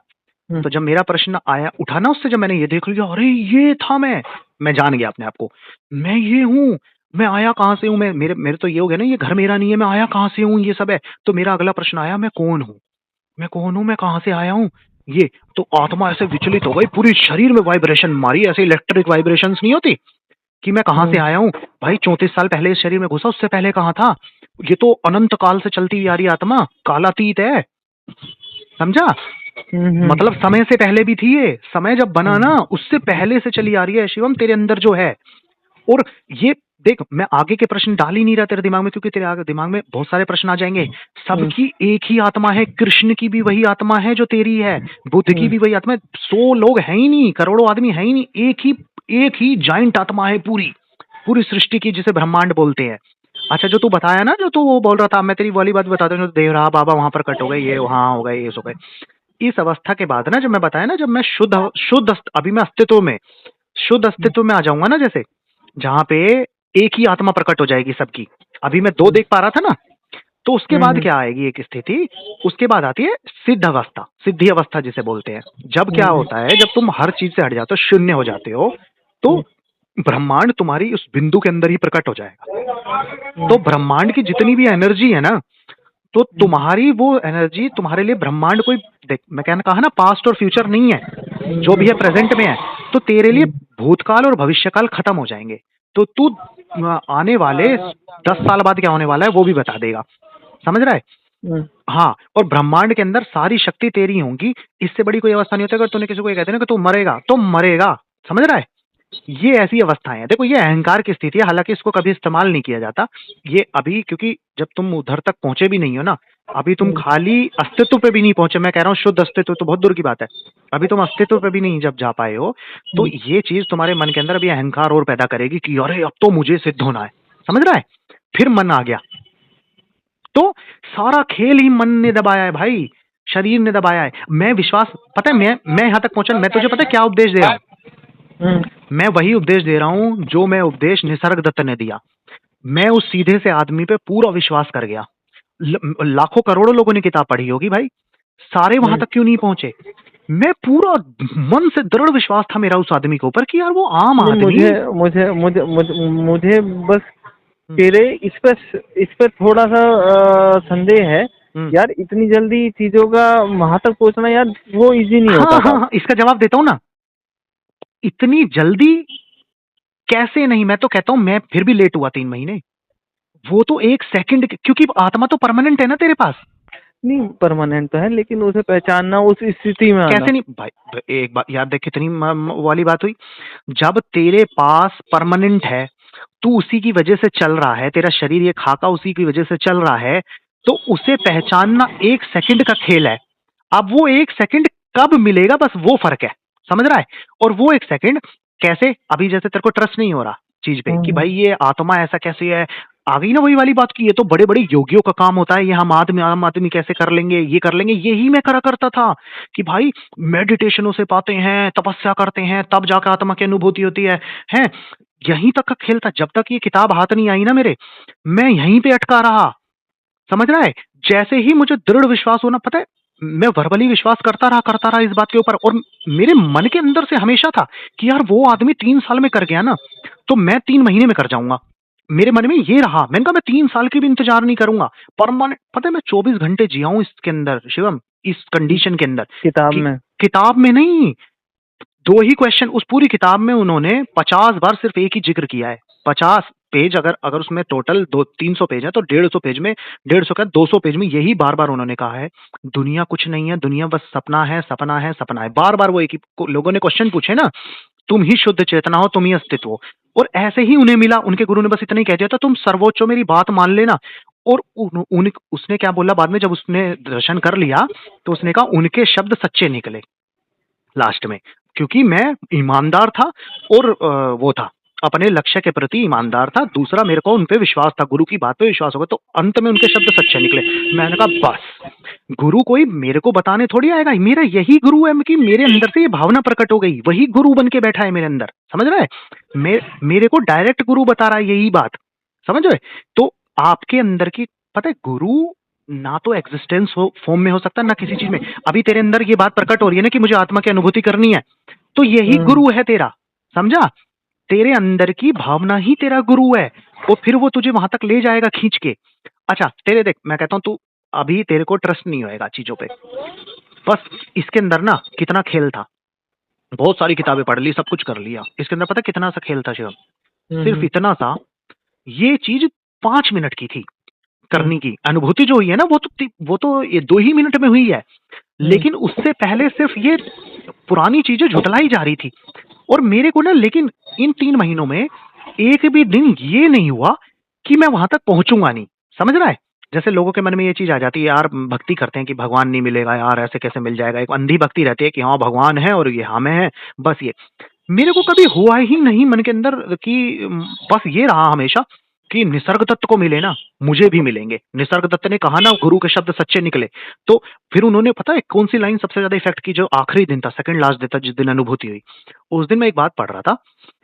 तो जब मेरा प्रश्न आया उठा ना उससे, जब मैंने ये देख लिया, अरे ये था मैं जान गया अपने आप को, मैं ये हूं, मैं आया कहां से हूं, मेरे तो ये हो गया ना, ये घर मेरा नहीं है, मैं आया कहां से हूं, ये सब है। तो मेरा अगला प्रश्न आया, मैं कौन हूं, मैं कौन हूं, मैं कहां से आया हूं। ये तो आत्मा ऐसे विचलित हो गई, पूरी शरीर में वाइब्रेशन मारी, ऐसे इलेक्ट्रिक वाइब्रेशंस नहीं होती कि मैं कहां से आया हूं। भाई 34 साल पहले इस शरीर में घुसा, उससे पहले कहां था? ये तो अनंत काल से चलती हुई आ रही आत्मा, कालातीत है। समझा? मतलब समय से पहले भी थी ये, समय जब बना ना उससे पहले से चली आ रही है शिवम तेरे अंदर जो है। और ये देख, मैं आगे के प्रश्न डाल ही नहीं रहा तेरे दिमाग में, क्योंकि तेरे आगे दिमाग में बहुत सारे प्रश्न आ जाएंगे। सबकी एक ही आत्मा है, कृष्ण की भी वही आत्मा है जो तेरी है, बुद्ध की भी वही आत्मा है। 100 लोग हैं ही नहीं, करोड़ों आदमी है ही नहीं, एक ही जाइंट आत्मा है पूरी पूरी सृष्टि की, जिसे ब्रह्मांड बोलते हैं। अच्छा, जो तू बताया ना, जो तू वो बोल रहा था, मैं तेरी वाली बात बताता हूँ, देवरा बाबा वहां पर कट हो गए, ये वहां हो गए, ये हो गए। इस अवस्था के बाद ना, जब मैं बताया ना, जब मैं अभी मैं अस्तित्व में, शुद्ध अस्तित्व में आ जाऊंगा ना, जैसे जहां पे एक ही आत्मा प्रकट हो जाएगी सबकी। अभी मैं 2 देख पा रहा था ना, तो उसके बाद क्या आएगी एक स्थिति, उसके बाद आती है सिद्ध अवस्था, सिद्धि अवस्था जिसे बोलते हैं। जब क्या होता है, जब तुम हर चीज से हट जाते हो, शून्य हो जाते हो, तो ब्रह्मांड तुम्हारी उस बिंदु के अंदर ही प्रकट हो जाएगा। तो ब्रह्मांड की जितनी भी एनर्जी है ना, तो तुम्हारी वो एनर्जी तुम्हारे लिए ब्रह्मांड कोई, देख मैं कहना कहा ना, पास्ट और फ्यूचर नहीं है, जो भी है प्रेजेंट में है। तो तेरे लिए भूतकाल और भविष्यकाल खत्म हो जाएंगे, तो तू आने वाले 10 साल बाद क्या होने वाला है वो भी बता देगा, समझ रहा है? हाँ, और ब्रह्मांड के अंदर सारी शक्ति तेरी होंगी। इससे बड़ी कोई अवस्था नहीं होती। अगर तूने किसी को ये कहते ना कि तू मरेगा, तो मरेगा, समझ रहा है? ये ऐसी अवस्थाएं हैं। देखो, ये अहंकार की स्थिति है, हालांकि इसको कभी इस्तेमाल नहीं किया जाता ये अभी, क्योंकि जब तुम उधर तक पहुंचे भी नहीं हो ना, अभी तुम खाली अस्तित्व पे भी नहीं पहुंचे। मैं कह रहा हूँ शुद्ध अस्तित्व तो बहुत दूर की बात है, अभी तुम अस्तित्व पे भी नहीं जब जा पाए हो, तो ये चीज तुम्हारे मन के अंदर अभी अहंकार और पैदा करेगी कि अरे अब तो मुझे सिद्ध होना है, समझ रहा है? फिर मन आ गया, तो सारा खेल ही मन ने दबाया है भाई, शरीर ने दबाया है। मैं विश्वास, पता है, मैं यहां तक पहुंचा, मैं तुझे पता है क्या उपदेश दे रहा हूं? मैं वही उपदेश दे रहा हूं जो मैं उपदेश निसर्ग दत्त ने दिया। मैं उस सीधे से आदमी पे पूरा विश्वास कर गया। लाखों करोड़ों लोगों ने किताब पढ़ी होगी भाई, सारे वहां तक क्यों नहीं पहुंचे? मैं पूरा मन से दृढ़ विश्वास था मेरा उस आदमी के ऊपर कि यार वो आम आदमी। मुझे मुझे मुझे मुझे मुझे बस तेरे इस पर थोड़ा सा संदेह है यार। इतनी जल्दी चीजों का वहां तक पहुंचना यार वो इजी नहीं होता था। हाँ, इसका जवाब देता हूँ ना, इतनी जल्दी कैसे नहीं। मैं तो कहता हूं मैं फिर भी लेट हुआ 3 महीने, वो तो 1 सेकंड, क्योंकि आत्मा तो परमानेंट है ना तेरे पास। नहीं, परमानेंट तो है, लेकिन उसे पहचानना, उस स्थिति में आना। कैसे नहीं भाई, एक बात याद देख, कितनी वाली बात हुई। जब तेरे पास परमानेंट है, तू उसी की वजह से चल रहा है, तेरा शरीर ये खाका उसी की वजह से चल रहा है, तो उसे पहचानना 1 सेकंड का खेल है। अब वो 1 सेकंड कब मिलेगा, बस वो फर्क है, समझ रहा है? और वो 1 सेकंड कैसे, अभी जैसे तेरे को ट्रस्ट नहीं हो रहा चीज पे कि भाई ये आत्मा ऐसा कैसे है, आ गई ना वही वाली बात की ये तो बड़े बड़े योगियों का काम होता है, ये हम आम आदमी कैसे कर लेंगे, ये कर लेंगे। यही मैं करा करता था कि भाई मेडिटेशनों से पाते हैं, तपस्या करते हैं, तब जाकर आत्मा की अनुभूति होती है। यहीं तक का खेल था, जब तक ये किताब हाथ नहीं आई ना मेरे, मैं यहीं पे अटका रहा, समझ रहा है? जैसे ही मुझे दृढ़ विश्वास होना, पता है, मैं वर्बली विश्वास करता रहा इस बात के ऊपर, और मेरे मन के अंदर से हमेशा था कि यार वो आदमी 3 साल में कर गया ना, तो मैं 3 महीने में कर जाऊंगा। मेरे मन में ये रहा, मैंने कहा मैं 3 साल की भी इंतजार नहीं करूंगा, परमानेंट। पता है मैं 24 घंटे जिया हूं इसके अंदर शिवम, इस कंडीशन के अंदर। किताब में नहीं, 2 ही क्वेश्चन उस पूरी किताब में उन्होंने 50 बार सिर्फ एक ही जिक्र किया है। 50 पेज, अगर उसमें टोटल 300 पेज है, तो 150 पेज में, 150 का 200 पेज में यही बार बार उन्होंने कहा है, दुनिया कुछ नहीं है, दुनिया बस सपना है, सपना है, सपना है। बार बार वो एक ही लोगों ने क्वेश्चन पूछे ना, तुम ही शुद्ध चेतना हो, तुम ही अस्तित्व हो। और ऐसे ही उन्हें मिला, उनके गुरु ने बस इतना ही कह दिया था, तुम सर्वोच्च हो, मेरी बात मान लेना। और उसने क्या बोला बाद में, जब उसने दर्शन कर लिया, तो उसने कहा उनके शब्द सच्चे निकले लास्ट में, क्योंकि मैं ईमानदार था, और वो था, अपने लक्ष्य के प्रति ईमानदार था। दूसरा, मेरे को उन पे विश्वास था, गुरु की बात पे विश्वास होगा, तो अंत में उनके शब्द सच्चे निकले। मैंने कहा बस, गुरु कोई मेरे को बताने थोड़ी आएगा, मेरा यही गुरु है कि मेरे अंदर से ये भावना प्रकट हो गई, वही गुरु बन के बैठा है मेरे अंदर, समझ रहा है? मेरे को डायरेक्ट गुरु बता रहा है यही बात, समझ रहे? तो आपके अंदर की, पता है, गुरु ना तो एग्जिस्टेंस फॉर्म में हो सकता, ना किसी चीज में। अभी तेरे अंदर ये बात प्रकट हो रही है ना कि मुझे आत्मा की अनुभूति करनी है, तो यही गुरु है तेरा, समझा? तेरे अंदर की भावना ही तेरा गुरु है, और फिर वो तुझे वहां तक ले जाएगा खींच के। अच्छा तेरे देख, मैं कहता हूं तू, अभी तेरे को ट्रस्ट नहीं होएगा चीजों पे, बस इसके अंदर ना कितना खेल था। बहुत सारी किताबें पढ़ ली, सब कुछ कर लिया, इसके अंदर पता कितना सा खेल था शिवम? सिर्फ इतना सा, ये चीज 5 मिनट की थी करनी की। अनुभूति जो हुई है ना, वो तो ये 2 ही मिनट में हुई है। लेकिन उससे पहले सिर्फ ये पुरानी चीजें झुटलाई जा रही थी। और मेरे को ना, लेकिन इन 3 महीनों में एक भी दिन ये नहीं हुआ कि मैं वहां तक पहुंचूंगा नहीं। समझ रहा है? जैसे लोगों के मन में ये चीज आ जाती है, यार भक्ति करते हैं कि भगवान नहीं मिलेगा, यार ऐसे कैसे मिल जाएगा। एक अंधी भक्ति रहती है कि हाँ भगवान है और ये हमें है, बस ये। मेरे को कभी हुआ ही नहीं मन के अंदर कि बस ये रहा हमेशा कि निसर्ग दत्त को मिले ना, मुझे भी मिलेंगे। निसर्ग दत्त ने कहा ना, गुरु के शब्द सच्चे निकले। तो फिर उन्होंने, पता है कौन सी लाइन सबसे ज्यादा इफेक्ट की? जो आखिरी दिन था, सेकंड लास्ट दिन था, जिस दिन अनुभूति हुई, उस दिन मैं एक बात पढ़ रहा था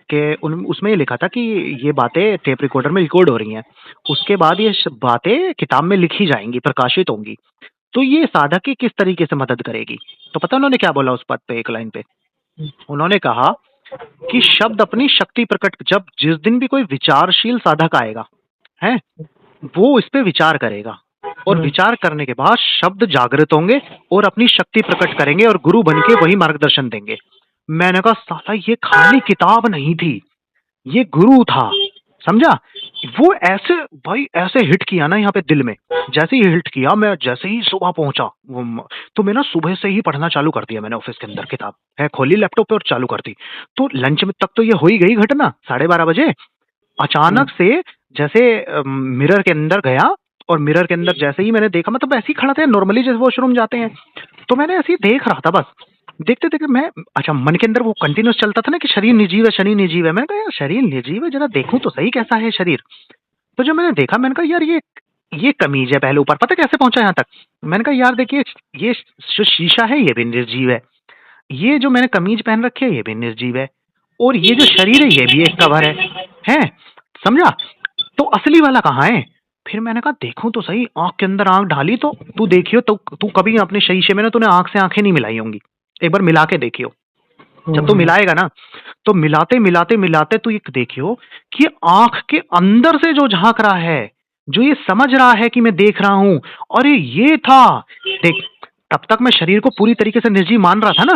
कि उसमें ये लिखा था कि ये बातें टेप रिकॉर्डर में रिकॉर्ड हो रही हैं, उसके बाद ये बातें किताब में लिखी जाएंगी, प्रकाशित होंगी, तो ये साधक की किस तरीके से मदद करेगी। तो पता उन्होंने क्या बोला उस पद पे, एक लाइन पे उन्होंने कहा कि शब्द अपनी शक्ति प्रकट, जब जिस दिन भी कोई विचारशील साधक आएगा है, वो इस पे विचार करेगा, और विचार करने के बाद शब्द जागृत होंगे और अपनी शक्ति प्रकट करेंगे और गुरु बन के वही मार्गदर्शन देंगे। मैंने कहा साला ये खाली किताब नहीं थी, ये गुरु था। समझा? वो ऐसे भाई ऐसे हिट किया ना यहाँ पे दिल में। जैसे ही हिट किया, मैं जैसे ही सुबह पहुंचा तो मैं ना सुबह से ही पढ़ना चालू कर दिया मैंने। ऑफिस के अंदर किताब है, खोली लैपटॉप पे और चालू कर दी। तो लंच में तक तो ये हो ही गई घटना, 12:30 बजे अचानक से जैसे मिरर के अंदर गया, और मिरर के अंदर जैसे ही मैंने देखा, मतलब ऐसे ही खड़ा था नॉर्मली जैसे वॉशरूम जाते हैं, तो मैंने ऐसे ही देख रहा था बस। देखते देखते मैं, अच्छा मन के अंदर वो कंटिन्यूस चलता था ना कि शरीर निर्जीव है, शरीर निर्जीव है। मैंने कहा यार शरीर निर्जीव है, जरा देखूं तो सही कैसा है शरीर। तो जब मैंने देखा, मैंने कहा यार ये कमीज है पहले ऊपर, पता कैसे पहुंचा यहाँ तक? मैंने कहा यार देखिए, ये जो शीशा है ये भी निर्जीव है, ये जो मैंने कमीज पहन रखी है ये भी निर्जीव है, और ये जो शरीर है ये भी एक कवर है। समझा? तो असली वाला कहाँ है? फिर मैंने कहा देखूं तो सही, आंख के अंदर आंख ढाली, तो तू देखियो, तो तू कभी अपने शीशे में ना, तूने आंख से आंखें नहीं मिलाई होंगी, एक बार मिला के देखियो। जब तू मिलाएगा ना, तो मिलाते मिलाते मिलाते तू एक देखियो कि आंख के अंदर से जो झांक रहा है, जो ये समझ रहा है कि मैं देख रहा हूं, अरे ये था। देख, तब तक मैं शरीर को पूरी तरीके से निर्जीव मान रहा था ना।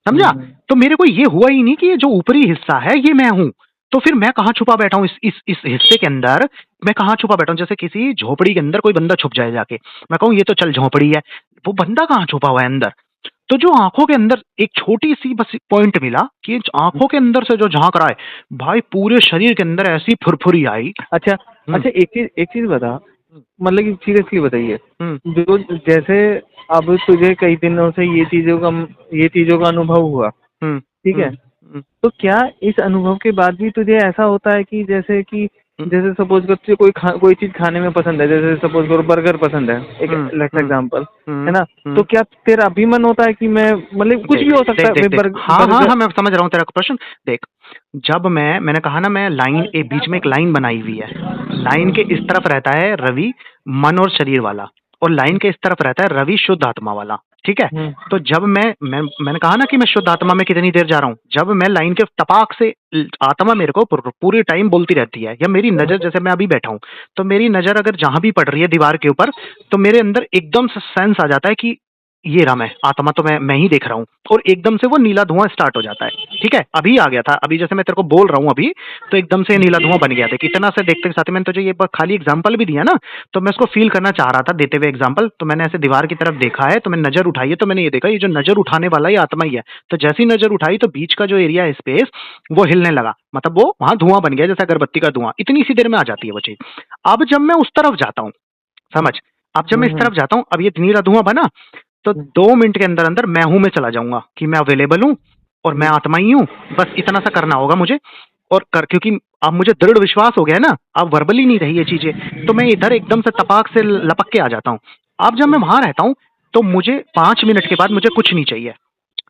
समझा? तो मेरे को ये हुआ ही नहीं कि ये जो ऊपरी हिस्सा है ये मैं हूं। तो फिर मैं कहाँ छुपा बैठा हूँ इस हिस्से के अंदर? मैं कहाँ छुपा बैठा हूँ? जैसे किसी झोपड़ी के अंदर कोई बंदा छुप जाए जाके, मैं कहूँ ये तो चल झोपड़ी है, वो बंदा कहाँ छुपा हुआ है अंदर? तो जो आंखों के अंदर एक छोटी सी बस पॉइंट मिला कि आंखों के अंदर से जो झांक रहा है, भाई पूरे शरीर के अंदर ऐसी फुरफुरी आई। अच्छा अच्छा, एक चीज बता, मतलब कि सीरियसली बताइए, जो जैसे अब तुझे कई दिनों से ये चीजों का अनुभव हुआ, ठीक है, तो क्या इस अनुभव के बाद भी तुझे ऐसा होता है कि जैसे सपोज कर तुझे कोई चीज खाने में पसंद है, जैसे सपोज करो बर्गर पसंद है, एक लेट्स एग्जांपल, है ना, तो क्या तेरा भी मन होता है कि मैं, मतलब कुछ भी हो सकता है, हाँ मैं समझ रहा हूँ तेरा प्रश्न। देख, जब मैंने कहा ना, मैं लाइन के बीच में एक लाइन बनाई हुई है, लाइन के इस तरफ रहता है रवि मन और शरीर वाला, और लाइन के इस तरफ रहता है रवि शुद्ध आत्मा वाला। ठीक है? तो जब मैंने कहा ना कि मैं शुद्ध आत्मा में कितनी देर जा रहा हूँ, जब मैं लाइन के टपाक से, आत्मा मेरे को पूरी टाइम बोलती रहती है, या मेरी नजर, जैसे मैं अभी बैठा हूँ, तो मेरी नजर अगर जहां भी पड़ रही है दीवार के ऊपर, तो मेरे अंदर एकदम से सेंस आ जाता है कि ये रहा मैं आत्मा, तो मैं ही देख रहा हूँ, और एकदम से वो नीला धुआं स्टार्ट हो जाता है। ठीक है? अभी आ गया था, अभी जैसे मैं तेरे को बोल रहा हूँ अभी, तो एकदम से नीला धुआं बन गया था। इतना से देखते के साथ मैंने तुझे ये खाली एग्जांपल भी दिया ना, तो मैं उसको फील करना चाह रहा था देते हुए एग्जांपल। तो मैंने ऐसे दीवार की तरफ देखा है, तो मैंने नजर उठाई है, तो मैंने ये देखा, ये जो नजर उठाने वाला ये आत्मा ही है। तो जैसी नजर उठाई, तो बीच का जो एरिया है, स्पेस, वो हिलने लगा, मतलब वो वहां धुआं बन गया, जैसे अगरबत्ती का धुआं। इतनी सी देर में आ जाती है वो चीज। अब जब मैं उस तरफ जाता हूँ, समझ, अब जब मैं इस तरफ जाता हूँ, अब ये नीला धुआं बना, तो 2 मिनट के अंदर अंदर मैं हूं में चला जाऊंगा कि मैं अवेलेबल हूं और मैं आत्मा ही हूं। बस इतना सा करना होगा मुझे, और क्योंकि अब मुझे दृढ़ विश्वास हो गया है ना, अब वर्बली नहीं रही ये चीजें, तो मैं इधर एकदम से तपाक से लपक के आ जाता हूँ। अब जब मैं वहां रहता हूँ, तो मुझे 5 मिनट के बाद मुझे कुछ नहीं चाहिए।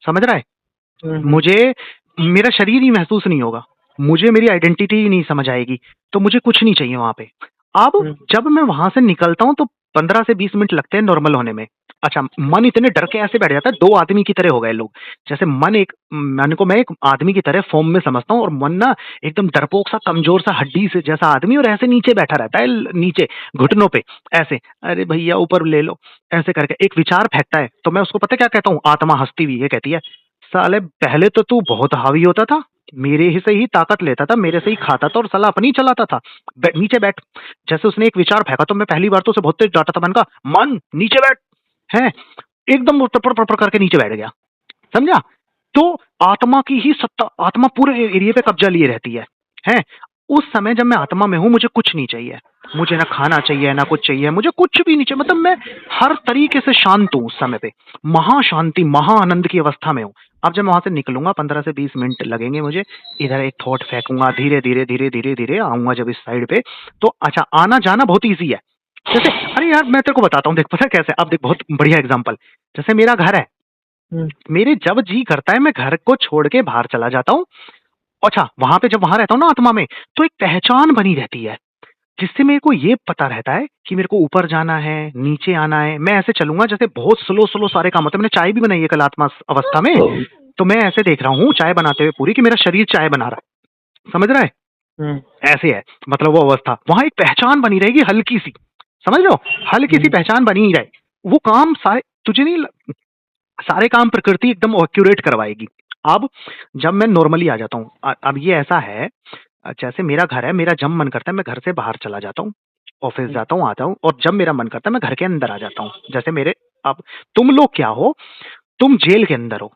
समझ रहा है? मुझे मेरा शरीर ही महसूस नहीं होगा, मुझे मेरी आइडेंटिटी ही नहीं समझ आएगी, तो मुझे कुछ नहीं चाहिए वहां पे। अब जब मैं वहां से निकलता हूं, तो 15 से 20 मिनट लगते हैं नॉर्मल होने में। अच्छा, मन इतने डर के ऐसे बैठ जाता है, 2 आदमी की तरह हो गए लोग। जैसे मन को मैं एक आदमी की तरह फॉर्म में समझता हूँ, और मन ना एकदम डरपोक सा, कमजोर सा, हड्डी से जैसा आदमी, और ऐसे नीचे बैठा रहता है, नीचे घुटनों पे ऐसे, अरे भैया ऊपर ले लो, ऐसे करके एक विचार फेंकता है। तो मैं उसको पता क्या कहता हूँ? आत्मा हंसती हुई ये कहती है, साले पहले तो तू बहुत हावी होता था, मेरे ही से ही ताकत लेता था, मेरे से ही खाता था, और साला अपनी चलाता था, नीचे बैठ। जैसे उसने एक विचार फेंका, तो मैं पहली बार तो उसे बहुत तेज डांटा था, मैंने कहा मन नीचे बैठ है। एकदम वो टपर करके नीचे बैठ गया, समझा? तो आत्मा की ही सत्ता, आत्मा पूरे एरिया पे कब्जा लिए रहती है। उस समय जब मैं आत्मा में हूं, मुझे कुछ नहीं चाहिए, मुझे ना खाना चाहिए ना कुछ चाहिए, मुझे कुछ भी नहीं चाहिए, मतलब मैं हर तरीके से शांत हूं उस समय पे, महाशांति महाआनंद की अवस्था में हूं। अब जब मैं वहां से निकलूंगा 15 से 20 मिनट लगेंगे मुझे, इधर एक थॉट फेंकूंगा, धीरे धीरे धीरे धीरे धीरे आऊंगा जब इस साइड पे, तो अच्छा आना जाना बहुत ईजी है। जैसे अरे यार मैं तेरे को बताता हूँ, देख पता है कैसे, अब देख बहुत बढ़िया एग्जाम्पल, जैसे मेरा घर है, मेरे जब जी करता है मैं घर को छोड़ के बाहर चला जाता हूँ। अच्छा वहां पे जब वहां रहता हूँ ना आत्मा में, तो एक पहचान बनी रहती है, जिससे मेरे को ये पता रहता है कि मेरे को ऊपर जाना है नीचे आना है। मैं ऐसे चलूंगा जैसे बहुत स्लो स्लो सारे काम होते हैं। मैंने चाय भी बनाई है कल आत्मा अवस्था में, तो मैं ऐसे देख रहा हूँ चाय बनाते हुए पूरी, कि मेरा शरीर चाय बना रहा है, समझ रहा है? ऐसे है, मतलब वो अवस्था, वहां एक पहचान बनी रहेगी हल्की सी, समझ लो, हल्की सी पहचान बनी ही रहे। वो काम सारे तुझे नहीं, सारे काम प्रकृति एकदम एक्यूरेट करवाएगी। अब जब मैं नॉर्मली आ जाता हूँ, अब ये ऐसा है, जैसे मेरा घर है, मेरा जब मन करता है मैं घर से बाहर चला जाता हूँ, ऑफिस जाता हूँ, आता हूँ, और जब मेरा मन करता है मैं घर के अंदर आ जाता हूँ। जैसे मेरे, अब तुम लोग क्या हो, तुम जेल के अंदर हो,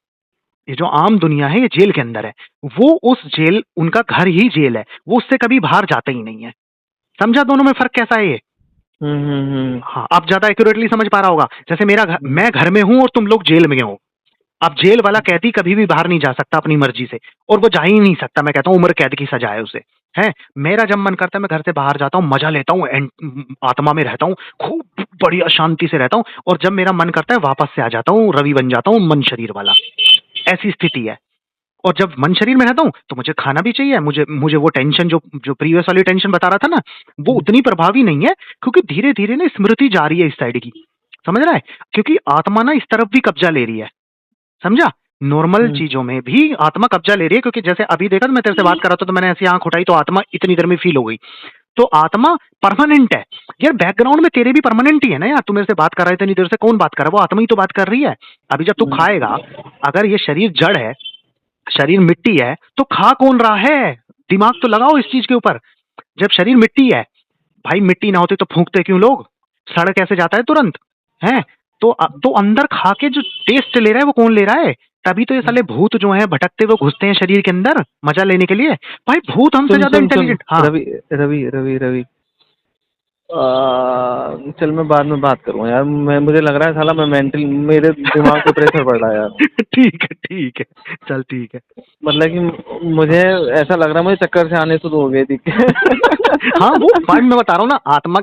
ये जो आम दुनिया है ये जेल के अंदर है, वो उस जेल, उनका घर ही जेल है, वो उससे कभी बाहर जाते ही नहीं है। समझा दोनों में फर्क कैसा है ये? हाँ, आप ज्यादा एक्यूरेटली समझ पा रहा होगा। जैसे मेरा घर, मैं घर में हूं और तुम लोग जेल में हो। अब जेल वाला कैदी कभी भी बाहर नहीं जा सकता अपनी मर्जी से, और वो जा ही नहीं सकता, मैं कहता हूँ उम्र कैद की सजा है उसे, है। मेरा जब मन करता है मैं घर से बाहर जाता हूँ, मजा लेता हूँ, आत्मा में रहता हूँ, खूब बढ़िया शांति से रहता हूँ, और जब मेरा मन करता है वापस से आ जाता हूँ, रवि बन जाता हूँ, मन शरीर वाला। ऐसी स्थिति है। और जब मन शरीर में रहता हूँ तो मुझे खाना भी चाहिए, मुझे वो टेंशन जो जो प्रीवियस वाली टेंशन बता रहा था ना, वो उतनी प्रभावी नहीं है, क्योंकि धीरे धीरे ना स्मृति जा रही है इस साइड की, समझ रहा है? क्योंकि आत्मा ना इस तरफ भी कब्जा ले रही है, समझा? नॉर्मल चीजों में भी आत्मा कब्जा ले रही है, क्योंकि जैसे अभी देखा तो मैं तेरे से बात कर रहा था, तो मैंने ऐसी आंख उठाई तो आत्मा इतनी देर में फील हो गई। तो आत्मा परमानेंट है यार, बैकग्राउंड में तेरे भी परमानेंट ही है ना यार, तू मेरे से बात कर रहा है इतनी देर से, कौन बात कर रहा है? वो आत्मा ही तो बात कर रही है। अभी जब तू खाएगा, अगर ये शरीर जड़ है, शरीर मिट्टी है, तो खा कौन रहा है? दिमाग तो लगाओ इस चीज के ऊपर। जब शरीर मिट्टी है, भाई मिट्टी ना होती तो फूंकते क्यों लोग? सड़ कैसे जाता है तुरंत, है? तो अंदर खा के जो टेस्ट ले रहा है वो कौन ले रहा है? तभी तो ये साले भूत जो हैं भटकते हुए घुसते हैं शरीर के अंदर मजा लेने के लिए। भाई भूत हमसे ज्यादा इंटेलिजेंट। हाँ रवि रवि रवि रवि चल मैं बाद में बात करूँगा यार, मुझे लग रहा है साला मैं मेंटल, मेरे दिमाग पे प्रेशर पड़ रहा है यार। ठीक है, चल ठीक है। मतलब कि मुझे ऐसा लग रहा है, मुझे चक्कर से आने शुरू हो गए थी। हाँ वो भाई मैं बता रहा हूँ ना, आत्मा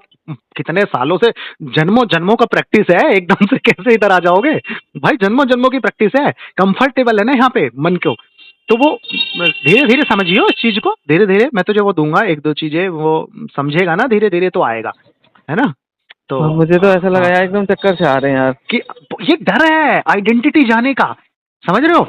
कितने सालों से, जन्मों जन्मों का प्रैक्टिस है, एकदम से कैसे इधर आ जाओगे भाई? जन्मों जन्मों की प्रैक्टिस है, कंफर्टेबल है ना यहाँ पे मन को, तो वो धीरे धीरे समझियो इस चीज को, धीरे धीरे मैं तुझे वो दूंगा, एक दो चीजें वो समझेगा ना, धीरे धीरे तो आएगा, है ना? तो मुझे तो ऐसा लगा यार एकदम चक्कर से आ रहे हैं यार, कि ये डर है आइडेंटिटी जाने का, समझ रहे हो?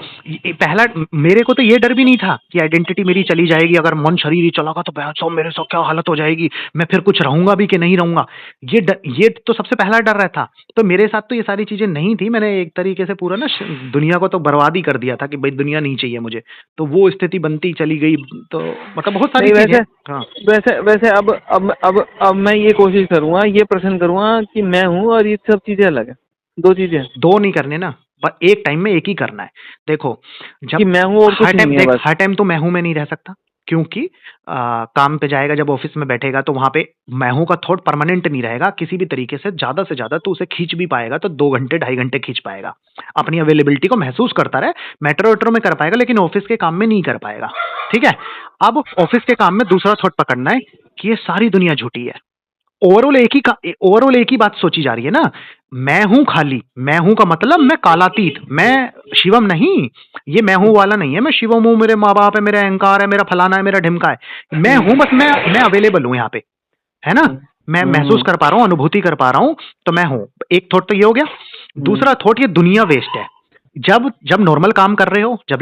पहला मेरे को तो ये डर भी नहीं था कि आइडेंटिटी मेरी चली जाएगी, अगर मन शरीर ही चला तो बहन मेरे साथ क्या हालत हो जाएगी, मैं फिर कुछ रहूंगा भी कि नहीं रहूंगा। ये तो सबसे पहला डर रहता। तो मेरे साथ तो ये सारी चीजें नहीं थी, मैंने एक तरीके से पूरा ना दुनिया को तो बर्बाद ही कर दिया था कि भाई दुनिया नहीं चाहिए मुझे, तो वो स्थिति बनती चली गई। तो मतलब बहुत सारी चीजें। हाँ वैसे अब मैं ये कोशिश करूंगा, ये प्रश्न करूंगा कि मैं हूँ और ये सब चीजें अलग है, दो चीजें, दो नहीं करने ना, पर एक टाइम में एक ही करना है। देखो जब कि मैं हूँ और कुछ नहीं है, हर टाइम तो मैं हूं में नहीं रह सकता, क्योंकि काम पे जाएगा, जब ऑफिस में बैठेगा तो वहां पे मैं हूं का थॉट परमानेंट नहीं रहेगा किसी भी तरीके से ज्यादा तो उसे खींच भी पाएगा तो 2 घंटे 2.5 घंटे खींच पाएगा, अपनी अवेलेबिलिटी को महसूस करता रहे, मेट्रो वेट्रो में कर पाएगा, लेकिन ऑफिस के काम में नहीं कर पाएगा। ठीक है, अब ऑफिस के काम में दूसरा थॉट पकड़ना है कि ये सारी दुनिया झूठी है। ओवरऑल एक ही बात सोची जा रही है ना, मैं हूं खाली, मैं हूं का मतलब मैं कालातीत, मैं शिवम नहीं, ये मैं हूं वाला नहीं है, मैं शिवम हूं, मेरे माँ बाप है, मेरा अहंकार है, मेरा फलाना है, मेरा ढिमका है, मैं हूं, बस मैं अवेलेबल हूं यहाँ पे, है ना? मैं महसूस कर पा रहा हूँ, अनुभूति कर पा रहा हूँ, तो मैं हूं। एक थॉट तो ये हो गया। दूसरा थॉट, ये दुनिया वेस्ट है। जब नॉर्मल काम कर रहे हो, जब